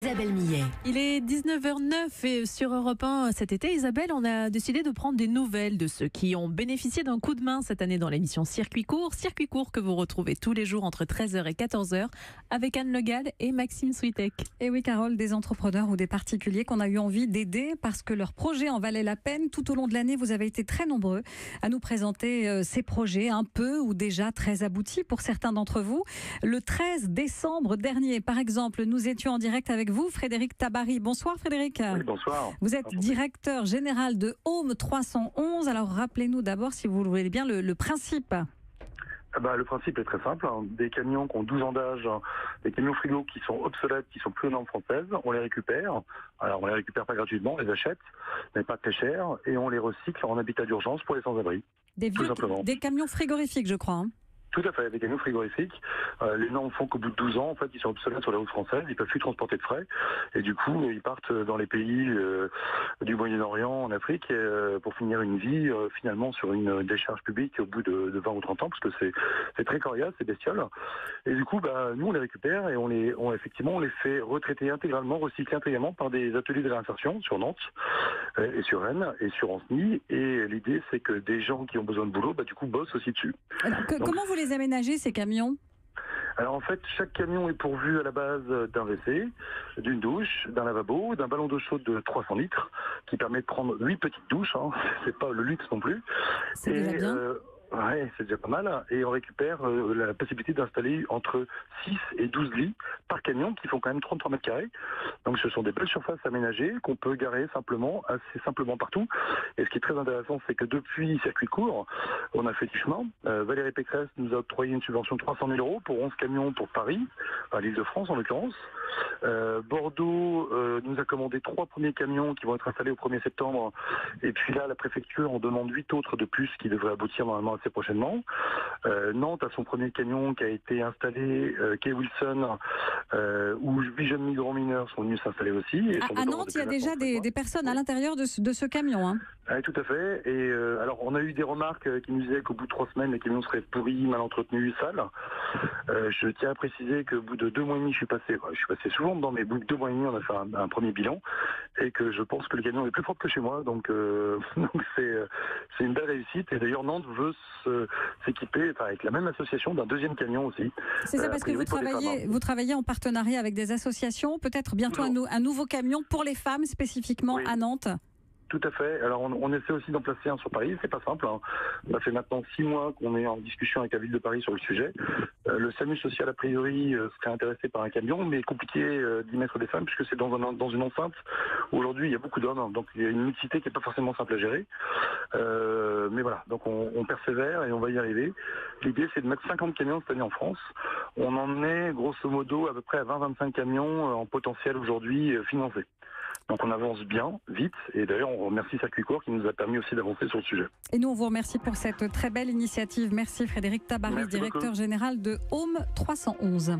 Isabelle Millet. Il est 19h09 et sur Europe 1 cet été, Isabelle, on a décidé de prendre des nouvelles de ceux qui ont bénéficié d'un coup de main cette année dans l'émission Circuit court. Circuit court que vous retrouvez tous les jours entre 13h et 14h avec Anne Le Gall et Maxime Switek. Et oui, Carole, des entrepreneurs ou des particuliers qu'on a eu envie d'aider parce que leur projet en valait la peine. Tout au long de l'année, vous avez été très nombreux à nous présenter ces projets un peu ou déjà très aboutis pour certains d'entre vous. Le 13 décembre dernier, par exemple, nous étions en direct avec vous, Frédéric Tabary. Bonsoir Frédéric. Oui, bonsoir. Vous êtes directeur général de Home 311. Alors rappelez-nous d'abord, si vous le voulez bien, le principe. Le principe est très simple. Des camions qui ont 12 ans d'âge, des camions frigo qui sont obsolètes, qui sont plus aux normes françaises, on les récupère. Alors on les récupère pas gratuitement, on les achète, mais pas très cher, et on les recycle en habitat d'urgence pour les sans-abri. Des camions frigorifiques, je crois. Tout à fait, des camions frigorifiques. Les normes font qu'au bout de 12 ans, en fait, ils sont obsolètes sur la route française, ils peuvent plus transporter de frais, et du coup, ils partent dans les pays du Moyen-Orient, en Afrique, pour finir une vie finalement sur une décharge publique au bout de 20 ou 30 ans, parce que c'est très coriace, c'est bestiole. Et du coup, nous, on les récupère et on les fait retraiter intégralement, recycler intégralement par des ateliers de réinsertion sur Nantes et sur Rennes et sur Anceny. Et l'idée, c'est que des gens qui ont besoin de boulot, du coup, bossent aussi dessus. Alors, comment vous les aménagez, ces camions ? Alors en fait, chaque camion est pourvu à la base d'un WC, d'une douche, d'un lavabo, d'un ballon d'eau chaude de 300 litres qui permet de prendre 8 petites douches, c'est pas le luxe non plus. C'est déjà bien. Ouais, c'est déjà pas mal. Et on récupère la possibilité d'installer entre 6 et 12 lits par camion qui font quand même 33 mètres carrés. Donc ce sont des belles surfaces aménagées qu'on peut garer assez simplement partout. Et ce qui est très intéressant, c'est que depuis Circuit court, on a fait du chemin. Valérie Pécresse nous a octroyé une subvention de 300 000 € pour 11 camions pour Paris, à l'Île-de-France en l'occurrence. Bordeaux nous a commandé 3 premiers camions qui vont être installés au 1er septembre. Et puis là, la préfecture en demande 8 autres de plus qui devraient aboutir normalement assez prochainement. Nantes a son premier camion qui a été installé, Quai Wilson, où 8 jeunes migrants mineurs sont venus s'installer aussi. Et à Nantes, il y a déjà des personnes à l'intérieur de ce camion. Oui, tout à fait. Et alors, on a eu des remarques qui nous disaient qu'au bout de 3 semaines, les camions seraient pourris, mal entretenus, sales. Je tiens à préciser qu'au bout de 2 mois et demi, je suis passé souvent dedans, mais au bout de 2 mois et demi, on a fait un premier bilan, et que je pense que le camion est plus propre que chez moi, donc c'est une belle réussite. Et d'ailleurs, Nantes veut s'équiper avec la même association d'un deuxième camion aussi. C'est ça, parce que vous travaillez en partenariat avec des associations, peut-être bientôt un nouveau camion pour les femmes spécifiquement à Nantes. Tout à fait. Alors on essaie aussi d'en placer un sur Paris, c'est pas simple. Ça fait maintenant 6 mois qu'on est en discussion avec la ville de Paris sur le sujet. Le SAMU social a priori serait intéressé par un camion, mais compliqué d'y mettre des femmes puisque c'est dans une enceinte où aujourd'hui il y a beaucoup d'hommes, donc il y a une mixité qui n'est pas forcément simple à gérer. Mais voilà, donc on persévère et on va y arriver. L'idée c'est de mettre 50 camions cette année en France. On en est grosso modo à peu près à 20-25 camions en potentiel aujourd'hui financés. Donc on avance bien, vite, et d'ailleurs on remercie Circuit court qui nous a permis aussi d'avancer sur le sujet. Et nous on vous remercie pour cette très belle initiative. Merci Frédéric Tabary, directeur général de Home 311.